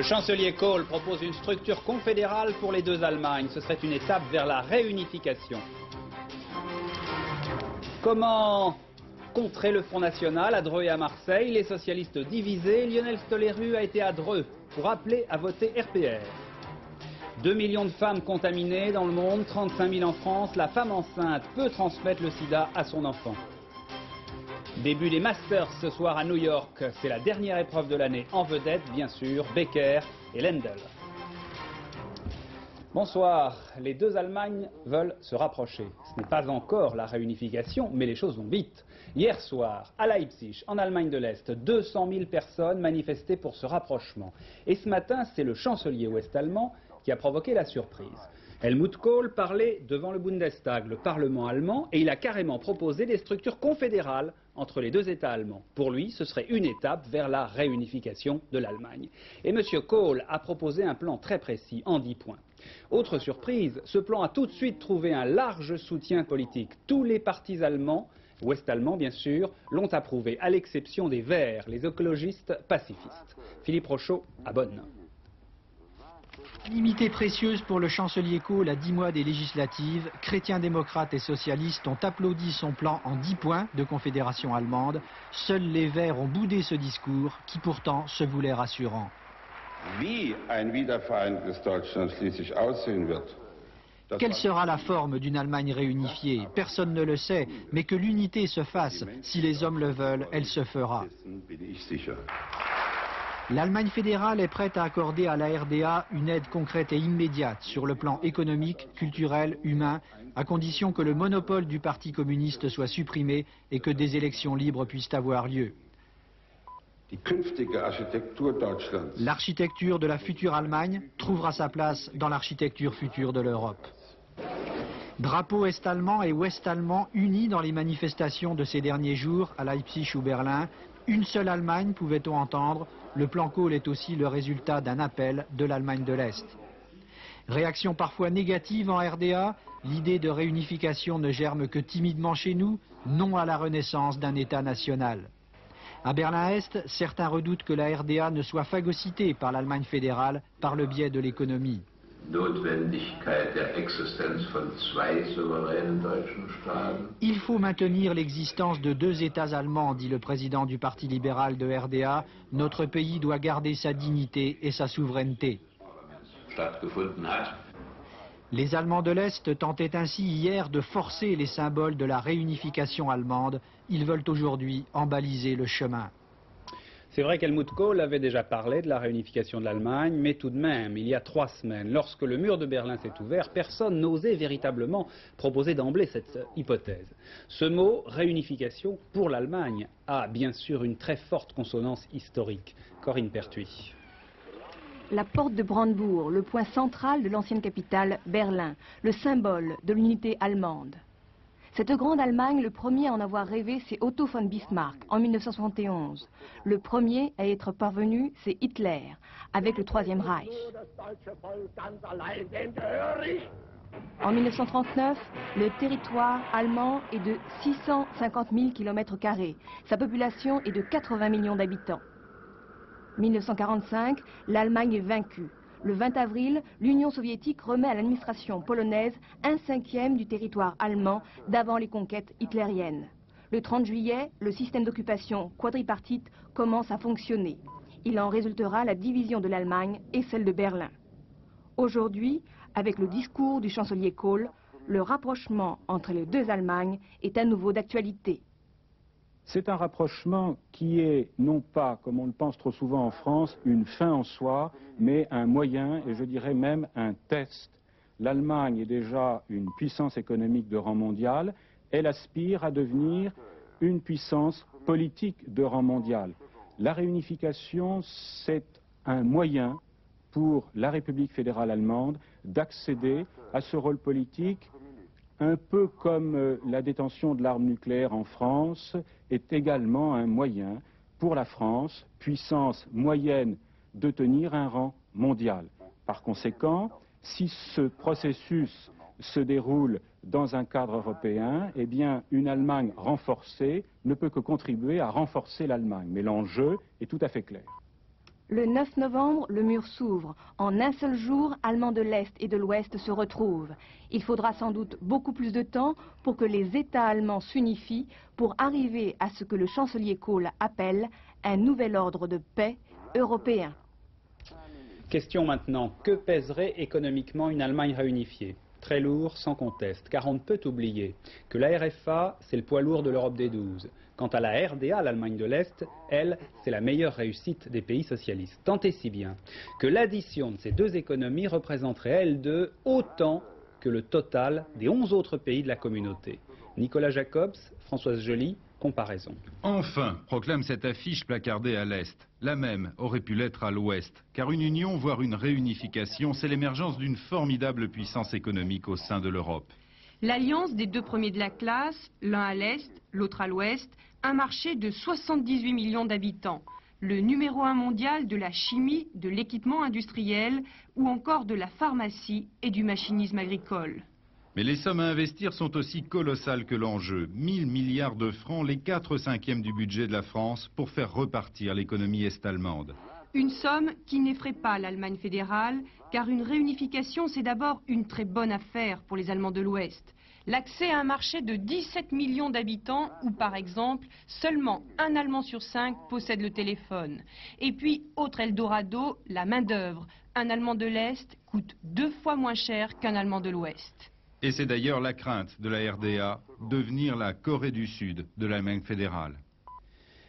Le chancelier Kohl propose une structure confédérale pour les deux Allemagnes. Ce serait une étape vers la réunification. Comment contrer le Front National à Dreux et à Marseille? Les socialistes divisés. Lionel Stoléru a été à Dreux pour appeler à voter RPR. 2 millions de femmes contaminées dans le monde, 35 000 en France. La femme enceinte peut transmettre le sida à son enfant. Début des Masters ce soir à New York. C'est la dernière épreuve de l'année. En vedette, bien sûr, Becker et Lendl. Bonsoir. Les deux Allemagnes veulent se rapprocher. Ce n'est pas encore la réunification, mais les choses vont vite. Hier soir, à Leipzig, en Allemagne de l'Est, 200 000 personnes manifestaient pour ce rapprochement. Et ce matin, c'est le chancelier ouest-allemand qui a provoqué la surprise. Helmut Kohl parlait devant le Bundestag, le Parlement allemand, et il a carrément proposé des structures confédérales entre les deux États allemands. Pour lui, ce serait une étape vers la réunification de l'Allemagne. Et M. Kohl a proposé un plan très précis, en 10 points. Autre surprise, ce plan a tout de suite trouvé un large soutien politique. Tous les partis allemands, ouest-allemands bien sûr, l'ont approuvé, à l'exception des Verts, les écologistes pacifistes. Philippe Rochaud à Bonn. Unanimité précieuse pour le chancelier Kohl à 10 mois des législatives. Chrétiens, démocrates et socialistes ont applaudi son plan en 10 points de confédération allemande. Seuls les Verts ont boudé ce discours qui pourtant se voulait rassurant. Quelle sera la forme d'une Allemagne réunifiée? Personne ne le sait, mais que l'unité se fasse. Si les hommes le veulent, elle se fera. L'Allemagne fédérale est prête à accorder à la RDA une aide concrète et immédiate sur le plan économique, culturel, humain, à condition que le monopole du Parti communiste soit supprimé et que des élections libres puissent avoir lieu. L'architecture de la future Allemagne trouvera sa place dans l'architecture future de l'Europe. Drapeaux est-allemand et ouest-allemand unis dans les manifestations de ces derniers jours à Leipzig ou Berlin. Une seule Allemagne, pouvait-on entendre. Le plan Kohl est aussi le résultat d'un appel de l'Allemagne de l'Est. Réaction parfois négative en RDA, l'idée de réunification ne germe que timidement chez nous, non à la renaissance d'un État national. À Berlin-Est, certains redoutent que la RDA ne soit phagocytée par l'Allemagne fédérale par le biais de l'économie. Il faut maintenir l'existence de deux États allemands, dit le président du Parti libéral de RDA. Notre pays doit garder sa dignité et sa souveraineté. Les Allemands de l'Est tentaient ainsi hier de forcer les symboles de la réunification allemande. Ils veulent aujourd'hui en baliser le chemin. C'est vrai qu'Helmut Kohl avait déjà parlé de la réunification de l'Allemagne, mais tout de même, il y a 3 semaines, lorsque le mur de Berlin s'est ouvert, personne n'osait véritablement proposer d'emblée cette hypothèse. Ce mot, réunification, pour l'Allemagne, a bien sûr une très forte consonance historique. Corinne Pertuis. La porte de Brandebourg, le point central de l'ancienne capitale, Berlin, le symbole de l'unité allemande. Cette grande Allemagne, le premier à en avoir rêvé, c'est Otto von Bismarck, en 1971. Le premier à être parvenu, c'est Hitler, avec le Troisième Reich. En 1939, le territoire allemand est de 650 000 km². Sa population est de 80 millions d'habitants. 1945, l'Allemagne est vaincue. Le 20 avril, l'Union soviétique remet à l'administration polonaise 1/5 du territoire allemand d'avant les conquêtes hitlériennes. Le 30 juillet, le système d'occupation quadripartite commence à fonctionner. Il en résultera la division de l'Allemagne et celle de Berlin. Aujourd'hui, avec le discours du chancelier Kohl, le rapprochement entre les deux Allemagnes est à nouveau d'actualité. C'est un rapprochement qui est, non pas, comme on le pense trop souvent en France, une fin en soi, mais un moyen, et je dirais même un test. L'Allemagne est déjà une puissance économique de rang mondial, elle aspire à devenir une puissance politique de rang mondial. La réunification, c'est un moyen pour la République fédérale allemande d'accéder à ce rôle politique, un peu comme la détention de l'arme nucléaire en France est également un moyen pour la France, puissance moyenne, de tenir un rang mondial. Par conséquent, si ce processus se déroule dans un cadre européen, eh bien, une Allemagne renforcée ne peut que contribuer à renforcer l'Allemagne. Mais l'enjeu est tout à fait clair. Le 9 novembre, le mur s'ouvre. En un seul jour, Allemands de l'Est et de l'Ouest se retrouvent. Il faudra sans doute beaucoup plus de temps pour que les États allemands s'unifient pour arriver à ce que le chancelier Kohl appelle un nouvel ordre de paix européen. Question maintenant, que pèserait économiquement une Allemagne réunifiée? Très lourd, sans conteste, car on ne peut oublier que la RFA, c'est le poids lourd de l'Europe des 12. Quant à la RDA, l'Allemagne de l'Est, elle, c'est la meilleure réussite des pays socialistes. Tant et si bien que l'addition de ces deux économies représenterait, elle deux, autant que le total des 11 autres pays de la communauté. Nicolas Jacobs, Françoise Joly, comparaison. Enfin, proclame cette affiche placardée à l'Est. La même aurait pu l'être à l'Ouest, car une union, voire une réunification, c'est l'émergence d'une formidable puissance économique au sein de l'Europe. L'alliance des deux premiers de la classe, l'un à l'Est, l'autre à l'Ouest, un marché de 78 millions d'habitants, le numéro 1 mondial de la chimie, de l'équipement industriel ou encore de la pharmacie et du machinisme agricole. Mais les sommes à investir sont aussi colossales que l'enjeu. 1000 milliards de francs, les 4/5 du budget de la France, pour faire repartir l'économie est-allemande. Une somme qui n'effraie pas l'Allemagne fédérale, car une réunification, c'est d'abord une très bonne affaire pour les Allemands de l'Ouest. L'accès à un marché de 17 millions d'habitants, où par exemple, seulement un Allemand sur 5 possède le téléphone. Et puis, autre Eldorado, la main-d'œuvre. Un Allemand de l'Est coûte 2 fois moins cher qu'un Allemand de l'Ouest. Et c'est d'ailleurs la crainte de la RDA, devenir la Corée du Sud de l'Allemagne fédérale.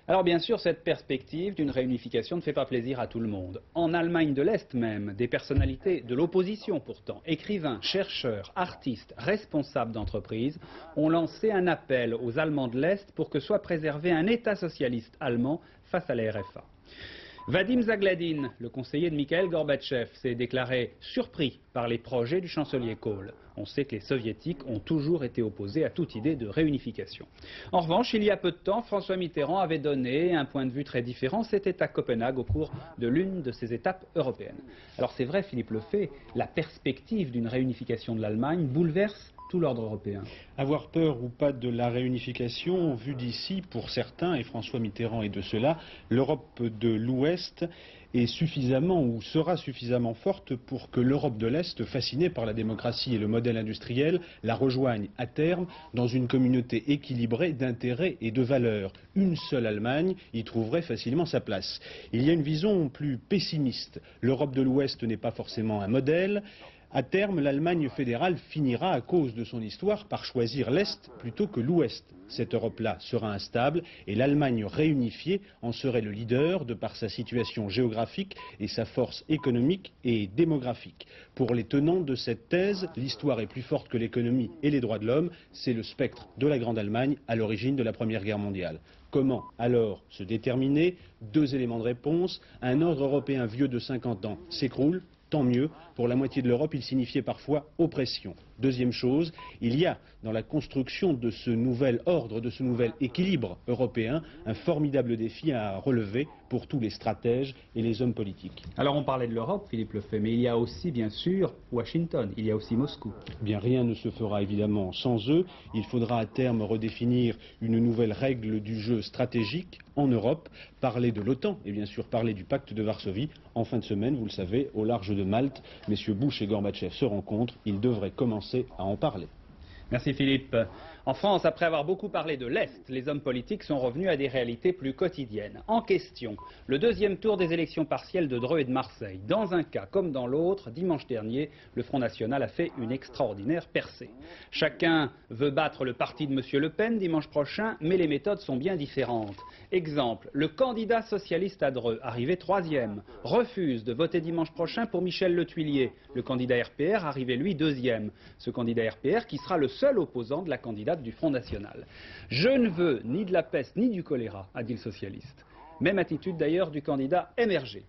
Alors bien sûr, cette perspective d'une réunification ne fait pas plaisir à tout le monde. En Allemagne de l'Est même, des personnalités de l'opposition pourtant, écrivains, chercheurs, artistes, responsables d'entreprises, ont lancé un appel aux Allemands de l'Est pour que soit préservé un État socialiste allemand face à la RFA. Vadim Zagladin, le conseiller de Mikhaïl Gorbatchev, s'est déclaré surpris par les projets du chancelier Kohl. On sait que les soviétiques ont toujours été opposés à toute idée de réunification. En revanche, il y a peu de temps, François Mitterrand avait donné un point de vue très différent. C'était à Copenhague au cours de l'une de ces étapes européennes. Alors c'est vrai, Philippe Lefebvre, la perspective d'une réunification de l'Allemagne bouleverse tout l'ordre européen. Avoir peur ou pas de la réunification, vu d'ici, pour certains, et François Mitterrand est de cela, l'Europe de l'Ouest est suffisamment ou sera suffisamment forte pour que l'Europe de l'Est, fascinée par la démocratie et le modèle industriel, la rejoigne à terme dans une communauté équilibrée d'intérêts et de valeurs. Une seule Allemagne y trouverait facilement sa place. Il y a une vision plus pessimiste. L'Europe de l'Ouest n'est pas forcément un modèle. À terme, l'Allemagne fédérale finira, à cause de son histoire, par choisir l'Est plutôt que l'Ouest. Cette Europe-là sera instable et l'Allemagne réunifiée en serait le leader de par sa situation géographique et sa force économique et démographique. Pour les tenants de cette thèse, l'histoire est plus forte que l'économie et les droits de l'homme. C'est le spectre de la Grande Allemagne à l'origine de la Première Guerre mondiale. Comment alors se déterminer? 2 éléments de réponse. Un ordre européen vieux de 50 ans s'écroule. Tant mieux, pour la moitié de l'Europe, il signifiait parfois oppression. Deuxième chose, il y a dans la construction de ce nouvel ordre, de ce nouvel équilibre européen, un formidable défi à relever pour tous les stratèges et les hommes politiques. Alors on parlait de l'Europe, Philippe Lefebvre, mais il y a aussi bien sûr Washington, il y a aussi Moscou. Bien, rien ne se fera évidemment sans eux. Il faudra à terme redéfinir une nouvelle règle du jeu stratégique en Europe, parler de l'OTAN et bien sûr parler du pacte de Varsovie. En fin de semaine, vous le savez, au large de Malte, messieurs Bush et Gorbatchev se rencontrent. Ils devraient commencer à en parler. Merci Philippe. En France, après avoir beaucoup parlé de l'Est, les hommes politiques sont revenus à des réalités plus quotidiennes. En question, le deuxième tour des élections partielles de Dreux et de Marseille. Dans un cas comme dans l'autre, dimanche dernier, le Front National a fait une extraordinaire percée. Chacun veut battre le parti de M. Le Pen dimanche prochain, mais les méthodes sont bien différentes. Exemple, le candidat socialiste à Dreux, arrivé 3e, refuse de voter dimanche prochain pour Michel Le Thuillier. Le candidat RPR, arrivé lui 2e. Ce candidat RPR qui sera le seul opposant de la candidate du Front National. Je ne veux ni de la peste ni du choléra, a dit le socialiste. Même attitude d'ailleurs du candidat MRG.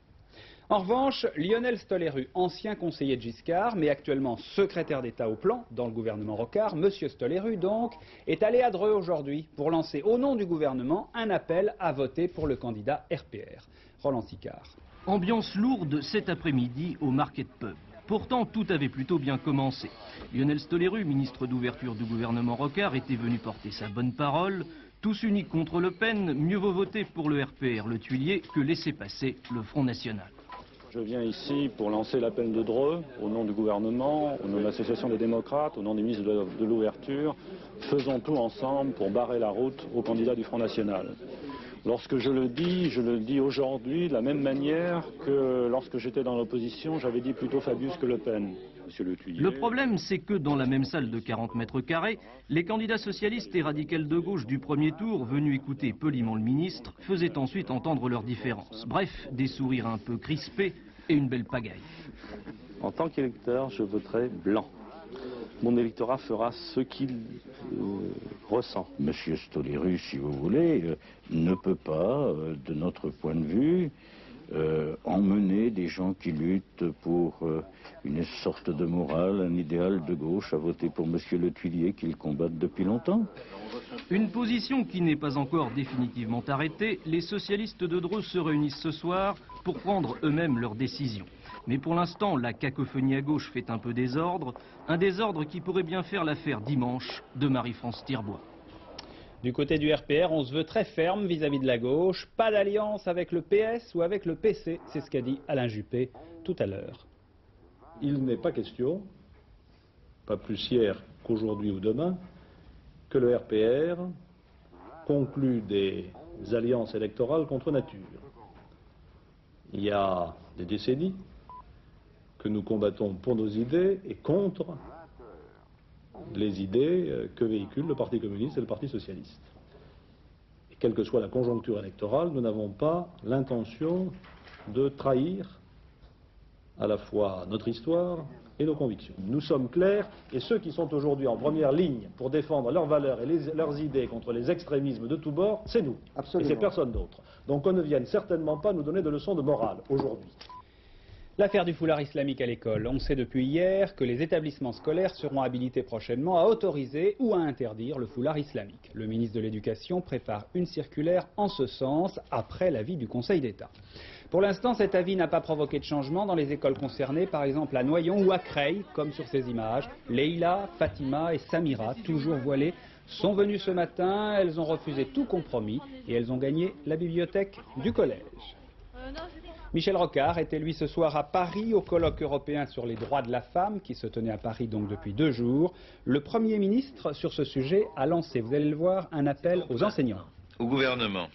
En revanche, Lionel Stoléru, ancien conseiller de Giscard, mais actuellement secrétaire d'État au plan dans le gouvernement Rocard, Monsieur Stoléru donc, est allé à Dreux aujourd'hui pour lancer au nom du gouvernement un appel à voter pour le candidat RPR. Roland Sicard. Ambiance lourde cet après-midi au Market Pub. Pourtant, tout avait plutôt bien commencé. Lionel Stoléru, ministre d'ouverture du gouvernement Rocard, était venu porter sa bonne parole. Tous unis contre Le Pen, mieux vaut voter pour le RPR, le Thuilier, que laisser passer le Front National. Je viens ici pour lancer l'appel de Dreux, au nom du gouvernement, au nom de l'Association des démocrates, au nom des ministres de l'Ouverture. Faisons tout ensemble pour barrer la route aux candidats du Front National. Lorsque je le dis aujourd'hui de la même manière que lorsque j'étais dans l'opposition, j'avais dit plutôt Fabius que Le Pen. Monsieur Le Thuilier. Le problème, c'est que dans la même salle de 40 mètres carrés, les candidats socialistes et radicaux de gauche du premier tour, venus écouter poliment le ministre, faisaient ensuite entendre leurs différences. Bref, des sourires un peu crispés et une belle pagaille. En tant qu'électeur, je voterai blanc. Mon électorat fera ce qu'il ressent. Monsieur Stollerus, si vous voulez, ne peut pas, de notre point de vue, emmener des gens qui luttent pour une sorte de morale, un idéal de gauche, à voter pour Monsieur Le Thuilier qu'ils combattent depuis longtemps. Une position qui n'est pas encore définitivement arrêtée, les socialistes de Dreux se réunissent ce soir pour prendre eux-mêmes leurs décisions. Mais pour l'instant, la cacophonie à gauche fait un peu désordre, un désordre qui pourrait bien faire l'affaire dimanche de Marie-France Tirbois. Du côté du RPR, on se veut très ferme vis-à-vis de la gauche. Pas d'alliance avec le PS ou avec le PC, c'est ce qu'a dit Alain Juppé tout à l'heure. Il n'est pas question, pas plus hier qu'aujourd'hui ou demain, que le RPR conclue des alliances électorales contre nature. Il y a des décennies que nous combattons pour nos idées et contre les idées que véhiculent le Parti communiste et le Parti socialiste. Et quelle que soit la conjoncture électorale, nous n'avons pas l'intention de trahir à la fois notre histoire et nos convictions. Nous sommes clairs, et ceux qui sont aujourd'hui en première ligne pour défendre leurs valeurs et leurs idées contre les extrémismes de tous bords, c'est nous. Absolument. Et c'est personne d'autre. Donc on ne vienne certainement pas nous donner de leçons de morale aujourd'hui. L'affaire du foulard islamique à l'école. On sait depuis hier que les établissements scolaires seront habilités prochainement à autoriser ou à interdire le foulard islamique. Le ministre de l'Éducation prépare une circulaire en ce sens après l'avis du Conseil d'État. Pour l'instant, cet avis n'a pas provoqué de changement dans les écoles concernées, par exemple à Noyon ou à Creil, comme sur ces images. Leïla, Fatima et Samira, toujours voilées, sont venues ce matin. Elles ont refusé tout compromis et elles ont gagné la bibliothèque du collège. Michel Rocard était lui ce soir à Paris au colloque européen sur les droits de la femme qui se tenait à Paris donc depuis 2 jours. Le Premier ministre sur ce sujet a lancé, vous allez le voir, un appel aux enseignants. Au gouvernement,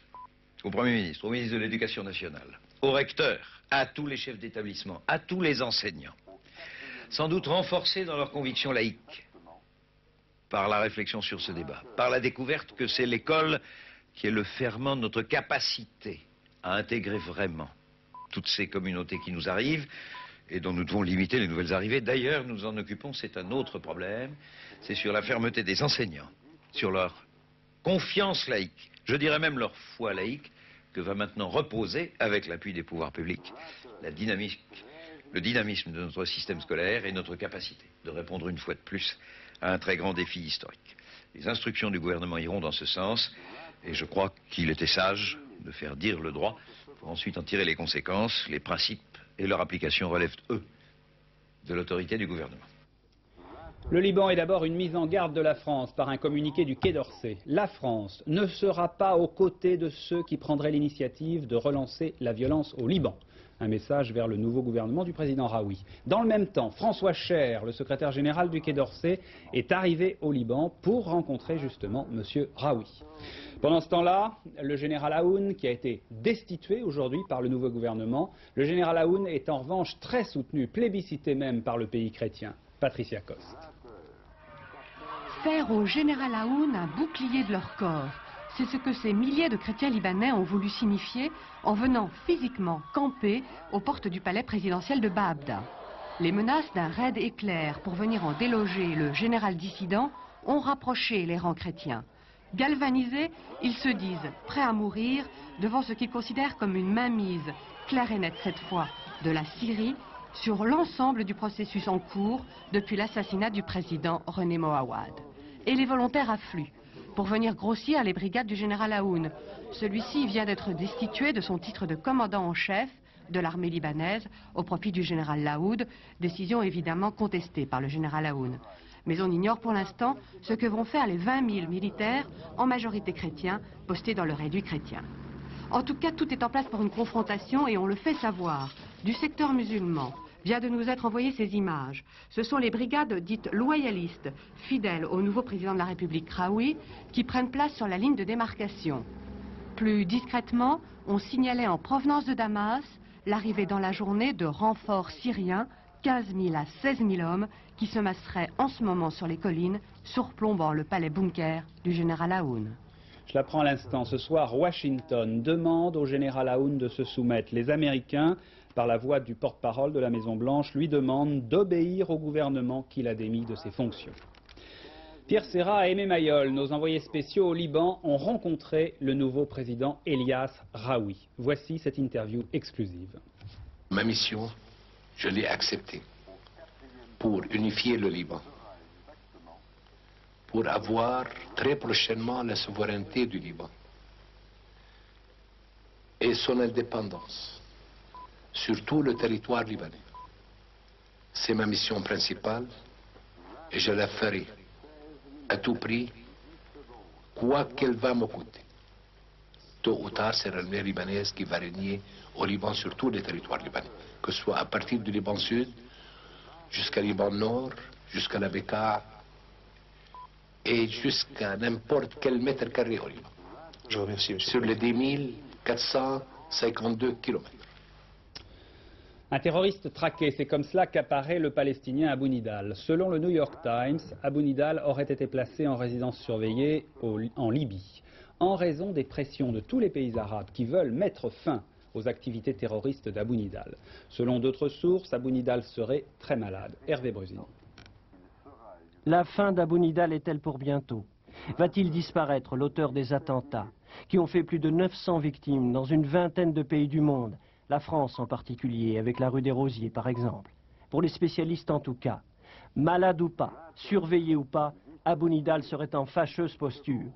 au Premier ministre, au ministre de l'Éducation nationale, aux recteurs, à tous les chefs d'établissement, à tous les enseignants, sans doute renforcés dans leurs convictions laïques par la réflexion sur ce débat, par la découverte que c'est l'école qui est le ferment de notre capacité à intégrer vraiment toutes ces communautés qui nous arrivent et dont nous devons limiter les nouvelles arrivées. D'ailleurs, nous en occupons, c'est un autre problème, c'est sur la fermeté des enseignants, sur leur confiance laïque, je dirais même leur foi laïque, que va maintenant reposer, avec l'appui des pouvoirs publics, le dynamisme de notre système scolaire et notre capacité de répondre une fois de plus à un très grand défi historique. Les instructions du gouvernement iront dans ce sens et je crois qu'il était sage de faire dire le droit pour ensuite en tirer les conséquences. Les principes et leur application relèvent, eux, de l'autorité du gouvernement. Le Liban est d'abord une mise en garde de la France par un communiqué du Quai d'Orsay. La France ne sera pas aux côtés de ceux qui prendraient l'initiative de relancer la violence au Liban. Un message vers le nouveau gouvernement du président Raoui. Dans le même temps, François Cher, le secrétaire général du Quai d'Orsay, est arrivé au Liban pour rencontrer justement M. Raoui. Pendant ce temps-là, le général Aoun, qui a été destitué aujourd'hui par le nouveau gouvernement, le général Aoun est en revanche très soutenu, plébiscité même par le pays chrétien. Patricia Coste. Faire au général Aoun un bouclier de leur corps, c'est ce que ces milliers de chrétiens libanais ont voulu signifier en venant physiquement camper aux portes du palais présidentiel de Baabda. Les menaces d'un raid éclair pour venir en déloger le général dissident ont rapproché les rangs chrétiens. Galvanisés, ils se disent prêts à mourir devant ce qu'ils considèrent comme une mainmise, claire et nette cette fois, de la Syrie sur l'ensemble du processus en cours depuis l'assassinat du président René Moawad. Et les volontaires affluent pour venir grossir les brigades du général Aoun. Celui-ci vient d'être destitué de son titre de commandant en chef de l'armée libanaise au profit du général Laoud, décision évidemment contestée par le général Aoun. Mais on ignore pour l'instant ce que vont faire les 20 000 militaires, en majorité chrétiens, postés dans le réduit chrétien. En tout cas, tout est en place pour une confrontation et on le fait savoir. Du secteur musulman vient de nous être envoyées ces images. Ce sont les brigades dites loyalistes, fidèles au nouveau président de la République Raoui, qui prennent place sur la ligne de démarcation. Plus discrètement, on signalait en provenance de Damas l'arrivée dans la journée de renforts syriens, 15 000 à 16 000 hommes, qui se masseraient en ce moment sur les collines, surplombant le palais bunker du général Aoun. Je l'apprends à l'instant. Ce soir, Washington demande au général Aoun de se soumettre. Les Américains, par la voix du porte-parole de la Maison-Blanche, lui demandent d'obéir au gouvernement qu'il a démis de ses fonctions. Pierre Serra et Aimé Mayol, nos envoyés spéciaux au Liban, ont rencontré le nouveau président Elias Raoui. Voici cette interview exclusive. Ma mission, je l'ai acceptée pour unifier le Liban, pour avoir très prochainement la souveraineté du Liban et son indépendance sur tout le territoire libanais. C'est ma mission principale et je la ferai à tout prix, quoi qu'elle va me coûter. Tôt ou tard, c'est l'armée libanaise qui va régner au Liban sur tous les territoires libanais, que ce soit à partir du Liban Sud jusqu'à Liban Nord, jusqu'à la Bekaa et jusqu'à n'importe quel mètre carré au Liban. Je vous remercie, monsieur. Sur les 10 452 kilomètres. Un terroriste traqué, c'est comme cela qu'apparaît le Palestinien Abou Nidal. Selon le New York Times, Abou Nidal aurait été placé en résidence surveillée en Libye, en raison des pressions de tous les pays arabes qui veulent mettre fin aux activités terroristes d'Abou Nidal. Selon d'autres sources, Abou Nidal serait très malade. Hervé Brusini. La fin d'Abou Nidal est-elle pour bientôt? Va-t-il disparaître, l'auteur des attentats, qui ont fait plus de 900 victimes dans une vingtaine de pays du monde, la France en particulier, avec la rue des Rosiers par exemple? Pour les spécialistes en tout cas, malade ou pas, surveillé ou pas, Abou Nidal serait en fâcheuse posture.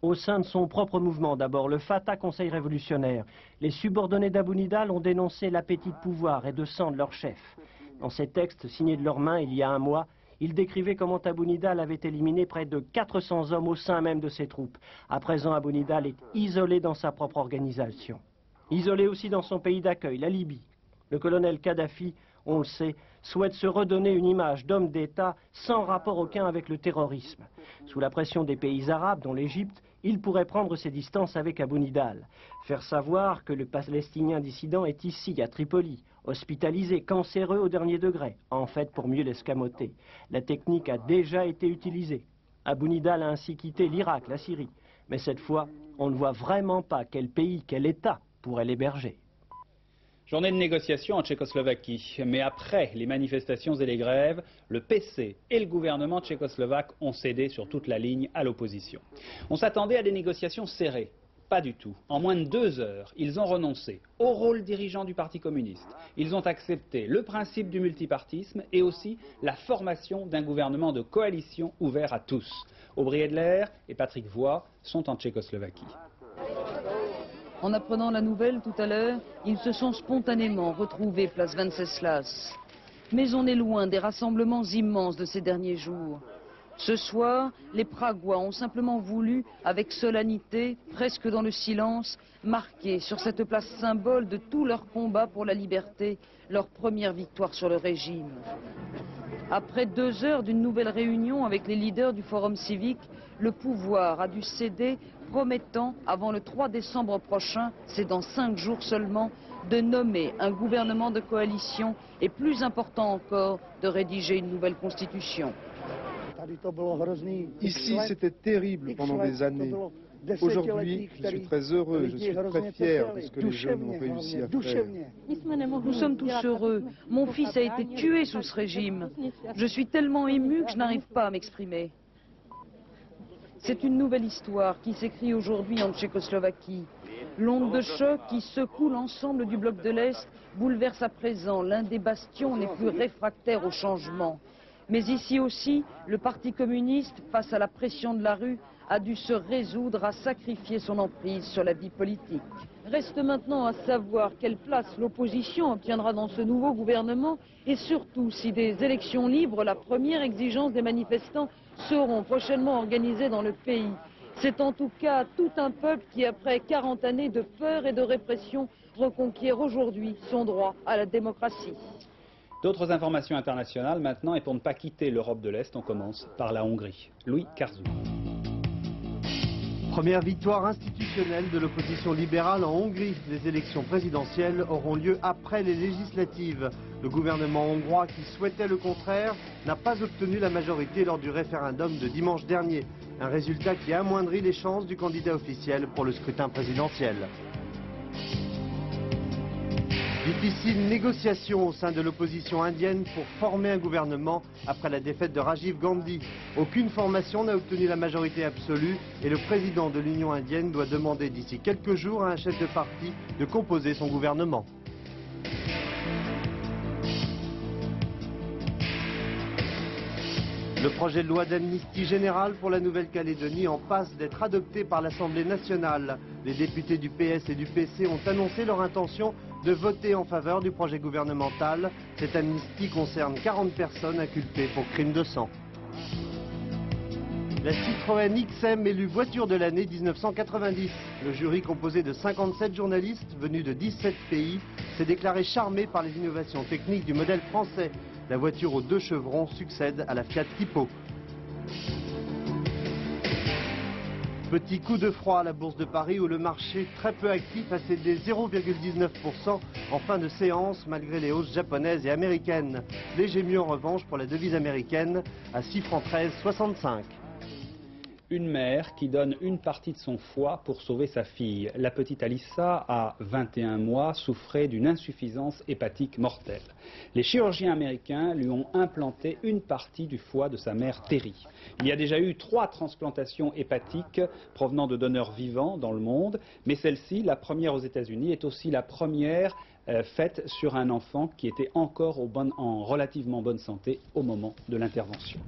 Au sein de son propre mouvement, d'abord, le Fatah Conseil révolutionnaire, les subordonnés d'Abou Nidal ont dénoncé l'appétit de pouvoir et de sang de leur chef. Dans ces textes signés de leurs mains il y a un mois, ils décrivaient comment Abou Nidal avait éliminé près de 400 hommes au sein même de ses troupes. À présent, Abou Nidal est isolé dans sa propre organisation. Isolé aussi dans son pays d'accueil, la Libye. Le colonel Kadhafi, on le sait, souhaite se redonner une image d'homme d'État sans rapport aucun avec le terrorisme. Sous la pression des pays arabes, dont l'Égypte, il pourrait prendre ses distances avec Abou Nidal. Faire savoir que le Palestinien dissident est ici, à Tripoli, hospitalisé, cancéreux au dernier degré, en fait pour mieux l'escamoter. La technique a déjà été utilisée. Abou Nidal a ainsi quitté l'Irak, la Syrie. Mais cette fois, on ne voit vraiment pas quel pays, quel État pourrait l'héberger. Journée de négociation en Tchécoslovaquie. Mais après les manifestations et les grèves, le PC et le gouvernement tchécoslovaque ont cédé sur toute la ligne à l'opposition. On s'attendait à des négociations serrées. Pas du tout. En moins de 2 heures, ils ont renoncé au rôle dirigeant du Parti communiste. Ils ont accepté le principe du multipartisme et aussi la formation d'un gouvernement de coalition ouvert à tous. Aubry Edler et Patrick Voix sont en Tchécoslovaquie. En apprenant la nouvelle tout à l'heure, ils se sont spontanément retrouvés place Venceslas. Mais on est loin des rassemblements immenses de ces derniers jours. Ce soir, les Pragois ont simplement voulu, avec solennité, presque dans le silence, marquer sur cette place symbole de tout leur combat pour la liberté, leur première victoire sur le régime. Après 2 heures d'une nouvelle réunion avec les leaders du Forum civique, le pouvoir a dû céder, promettant, avant le 3 décembre prochain, c'est dans 5 jours seulement, de nommer un gouvernement de coalition et, plus important encore, de rédiger une nouvelle constitution. Ici, c'était terrible pendant des années. Aujourd'hui, je suis très heureux, je suis très fier de ce que les jeunes ont réussi à faire. Nous sommes tous heureux. Mon fils a été tué sous ce régime. Je suis tellement ému que je n'arrive pas à m'exprimer. C'est une nouvelle histoire qui s'écrit aujourd'hui en Tchécoslovaquie. L'onde de choc qui secoue l'ensemble du bloc de l'Est bouleverse à présent l'un des bastions les plus réfractaires au changement. Mais ici aussi, le Parti communiste, face à la pression de la rue, a dû se résoudre à sacrifier son emprise sur la vie politique. Reste maintenant à savoir quelle place l'opposition obtiendra dans ce nouveau gouvernement et surtout si des élections libres, la première exigence des manifestants, seront prochainement organisées dans le pays. C'est en tout cas tout un peuple qui, après 40 années de peur et de répression, reconquiert aujourd'hui son droit à la démocratie. D'autres informations internationales maintenant, et pour ne pas quitter l'Europe de l'Est, on commence par la Hongrie. Louis Carzou. Première victoire institutionnelle de l'opposition libérale en Hongrie. Les élections présidentielles auront lieu après les législatives. Le gouvernement hongrois, qui souhaitait le contraire, n'a pas obtenu la majorité lors du référendum de dimanche dernier. Un résultat qui amoindrit les chances du candidat officiel pour le scrutin présidentiel. Difficile négociation au sein de l'opposition indienne pour former un gouvernement après la défaite de Rajiv Gandhi. Aucune formation n'a obtenu la majorité absolue et le président de l'Union indienne doit demander d'ici quelques jours à un chef de parti de composer son gouvernement. Le projet de loi d'amnistie générale pour la Nouvelle-Calédonie en passe d'être adopté par l'Assemblée nationale. Les députés du PS et du PC ont annoncé leur intention de voter en faveur du projet gouvernemental. Cette amnistie concerne 40 personnes inculpées pour crimes de sang. La Citroën XM élue voiture de l'année 1990. Le jury, composé de 57 journalistes venus de 17 pays, s'est déclaré charmé par les innovations techniques du modèle français. La voiture aux 2 chevrons succède à la Fiat Tipo. Petit coup de froid à la Bourse de Paris où le marché, très peu actif, a cédé 0,19% en fin de séance malgré les hausses japonaises et américaines. Léger mieux en revanche pour la devise américaine à 6 francs 13,65. Une mère qui donne une partie de son foie pour sauver sa fille. La petite Alissa, à 21 mois, souffrait d'une insuffisance hépatique mortelle. Les chirurgiens américains lui ont implanté une partie du foie de sa mère Terry. Il y a déjà eu 3 transplantations hépatiques provenant de donneurs vivants dans le monde, mais celle-ci, la première aux États-Unis, est aussi la première faite sur un enfant qui était encore en relativement bonne santé au moment de l'intervention.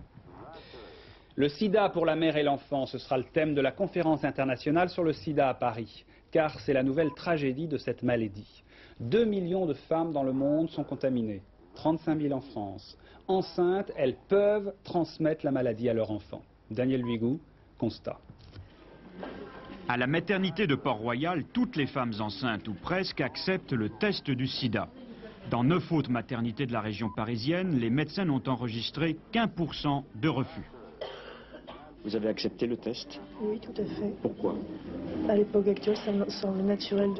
Le sida pour la mère et l'enfant, ce sera le thème de la conférence internationale sur le sida à Paris, car c'est la nouvelle tragédie de cette maladie. 2 millions de femmes dans le monde sont contaminées, 35 000 en France. Enceintes, elles peuvent transmettre la maladie à leur enfant. Daniel Huygou, constat. À la maternité de Port-Royal, toutes les femmes enceintes ou presque acceptent le test du sida. Dans 9 autres maternités de la région parisienne, les médecins n'ont enregistré qu'1% de refus. Vous avez accepté le test? Oui, tout à fait. Pourquoi? À l'époque actuelle, ça me semble naturel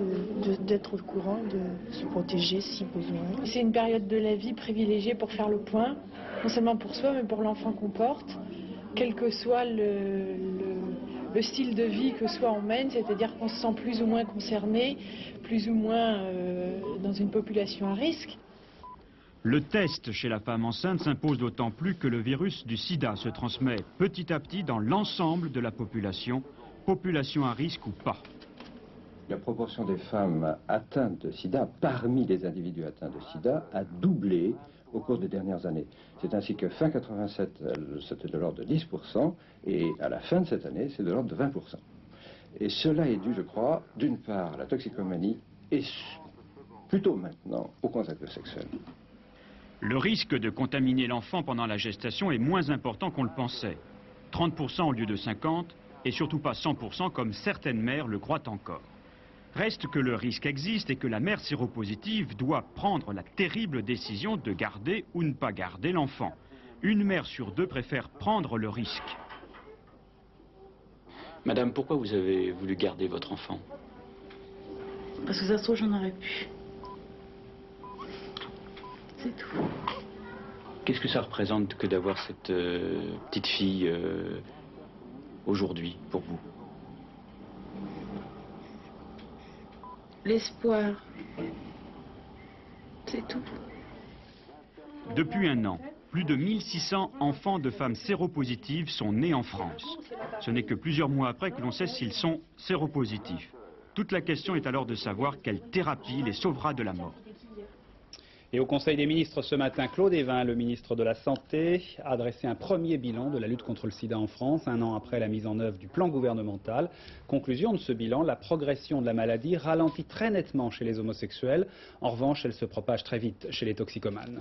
d'être au courant, de se protéger si besoin. C'est une période de la vie privilégiée pour faire le point, non seulement pour soi, mais pour l'enfant qu'on porte, quel que soit le style de vie que soit on mène, c'est-à-dire qu'on se sent plus ou moins concerné, plus ou moins dans une population à risque. Le test chez la femme enceinte s'impose d'autant plus que le virus du sida se transmet petit à petit dans l'ensemble de la population, population à risque ou pas. La proportion des femmes atteintes de sida parmi les individus atteints de sida a doublé au cours des dernières années. C'est ainsi que fin 87, c'était de l'ordre de 10%, et à la fin de cette année, c'est de l'ordre de 20%. Et cela est dû, je crois, d'une part à la toxicomanie et plutôt maintenant au contact sexuel. Le risque de contaminer l'enfant pendant la gestation est moins important qu'on le pensait. 30% au lieu de 50%, et surtout pas 100% comme certaines mères le croient encore. Reste que le risque existe et que la mère séropositive doit prendre la terrible décision de garder ou ne pas garder l'enfant. Une mère sur 2 préfère prendre le risque. Madame, pourquoi vous avez voulu garder votre enfant? Parce que ça se trouve, j'en aurais pu. C'est tout. Qu'est-ce que ça représente que d'avoir cette petite fille aujourd'hui pour vous? L'espoir. C'est tout. Depuis un an, plus de 1600 enfants de femmes séropositives sont nés en France. Ce n'est que plusieurs mois après que l'on sait s'ils sont séropositifs. Toute la question est alors de savoir quelle thérapie les sauvera de la mort. Et au Conseil des ministres ce matin, Claude Évin, le ministre de la Santé, a dressé un premier bilan de la lutte contre le sida en France, 1 an après la mise en œuvre du plan gouvernemental. Conclusion de ce bilan, la progression de la maladie ralentit très nettement chez les homosexuels. En revanche, elle se propage très vite chez les toxicomanes.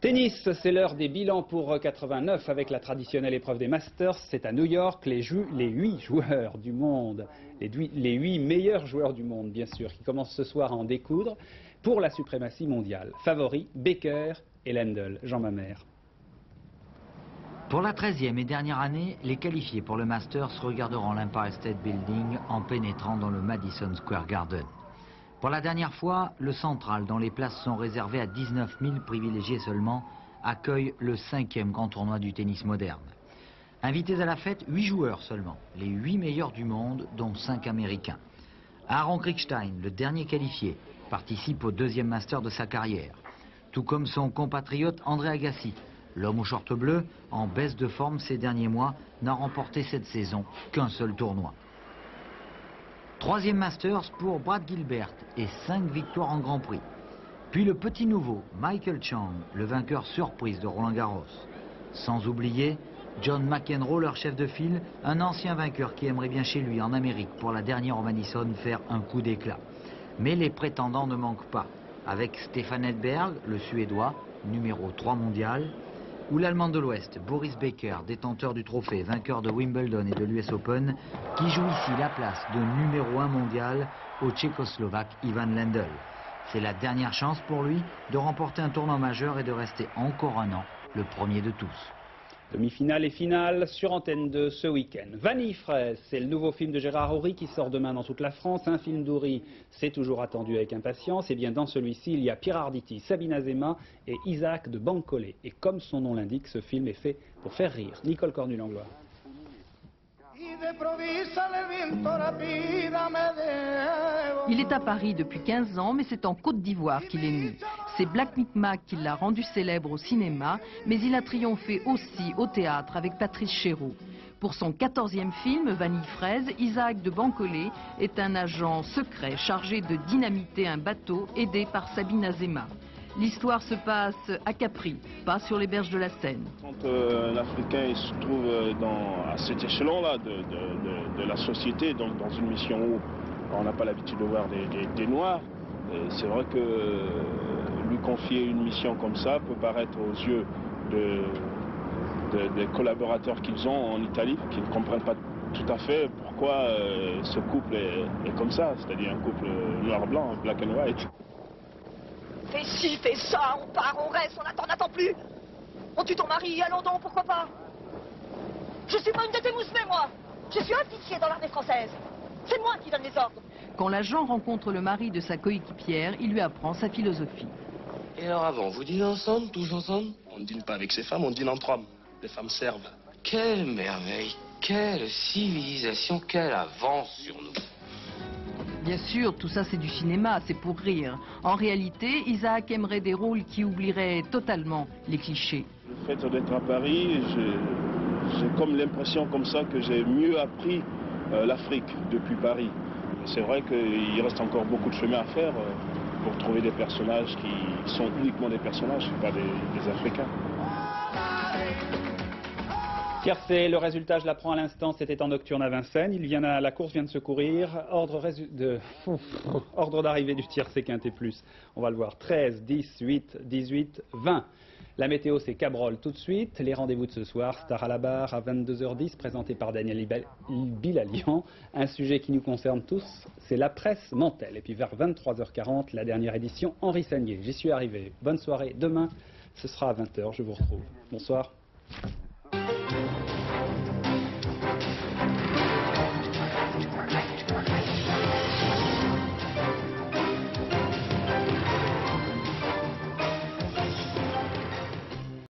Tennis, c'est l'heure des bilans pour 89 avec la traditionnelle épreuve des Masters. C'est à New York, les 8 joueurs du monde, les 8 meilleurs joueurs du monde, bien sûr, qui commencent ce soir à en découdre pour la suprématie mondiale. Favoris, Becker et Lendl. Jean Mamère. Pour la 13e et dernière année, les qualifiés pour le Masters regarderont l'Empire State Building en pénétrant dans le Madison Square Garden. Pour la dernière fois, le Central, dont les places sont réservées à 19 000 privilégiés seulement, accueille le 5e grand tournoi du tennis moderne. Invités à la fête, 8 joueurs seulement, les 8 meilleurs du monde, dont 5 Américains. Aaron Krickstein, le dernier qualifié, participe au 2e Master de sa carrière, tout comme son compatriote André Agassi. L'homme aux shorts bleus, en baisse de forme ces derniers mois, n'a remporté cette saison qu'un seul tournoi. 3e Masters pour Brad Gilbert et 5 victoires en Grand Prix. Puis le petit nouveau, Michael Chang, le vainqueur surprise de Roland Garros. Sans oublier John McEnroe, leur chef de file, un ancien vainqueur qui aimerait bien chez lui en Amérique pour la dernière au Madison faire un coup d'éclat. Mais les prétendants ne manquent pas, avec Stefan Edberg, le Suédois, numéro 3 mondial, ou l'Allemand de l'Ouest, Boris Becker, détenteur du trophée, vainqueur de Wimbledon et de l'US Open, qui joue ici la place de numéro 1 mondial au Tchécoslovaque Ivan Lendl. C'est la dernière chance pour lui de remporter un tournoi majeur et de rester encore un an le premier de tous. Demi-finale et finale sur Antenne 2 ce week-end. Vanille fraise, c'est le nouveau film de Gérard Houry qui sort demain dans toute la France. Un film d'Houry, c'est toujours attendu avec impatience. Et bien dans celui-ci, il y a Pierre Arditi, Sabine Azéma et Isaac de Bancolé. Et comme son nom l'indique, ce film est fait pour faire rire. Nicole Cornu-Langlois. Il est à Paris depuis 15 ans, mais c'est en Côte d'Ivoire qu'il est né. C'est Black Micmac qui l'a rendu célèbre au cinéma, mais il a triomphé aussi au théâtre avec Patrice Chéreau. Pour son 14e film, Vanille fraise, Isaac de Bancolé est un agent secret chargé de dynamiter un bateau aidé par Sabine Azéma. L'histoire se passe à Capri, pas sur les berges de la Seine. Quand l'Africain se trouve à cet échelon-là de la société, donc dans une mission où on n'a pas l'habitude de voir des Noirs, c'est vrai que lui confier une mission comme ça peut paraître aux yeux des collaborateurs qu'ils ont en Italie, qui ne comprennent pas tout à fait pourquoi ce couple est comme ça, c'est-à-dire un couple noir-blanc, black and white. Fais ci, fais ça, on part, on reste, on n'attend plus. On tue ton mari, allons donc, pourquoi pas. Je suis pas une tête émoussée, moi. Je suis officier dans l'armée française. C'est moi qui donne les ordres. Quand l'agent rencontre le mari de sa coéquipière, il lui apprend sa philosophie. Et alors avant, vous dînez ensemble, tous ensemble? On ne dîne pas avec ses femmes, on dîne entre hommes. Les femmes servent. Quelle merveille, quelle civilisation, quelle avance sur nous. Bien sûr, tout ça c'est du cinéma, c'est pour rire. En réalité, Isaac aimerait des rôles qui oublieraient totalement les clichés. Le fait d'être à Paris, j'ai comme l'impression comme ça que j'ai mieux appris l'Afrique depuis Paris. C'est vrai qu'il reste encore beaucoup de chemin à faire pour trouver des personnages qui sont uniquement des personnages, pas des Africains. Tiercé, le résultat, je l'apprends à l'instant, c'était en nocturne à Vincennes. La course vient de se courir. Ordre d'arrivée du tiercé Quintet Plus. On va le voir. 13, 10, 8, 18, 20. La météo, c'est Cabrol tout de suite. Les rendez-vous de ce soir, Star à la barre à 22h10, présenté par Daniel Bilalian. Un sujet qui nous concerne tous, c'est la presse mentale. Et puis vers 23h40, la dernière édition, Henri Sagnier. J'y suis arrivé. Bonne soirée. Demain, ce sera à 20h. Je vous retrouve. Bonsoir.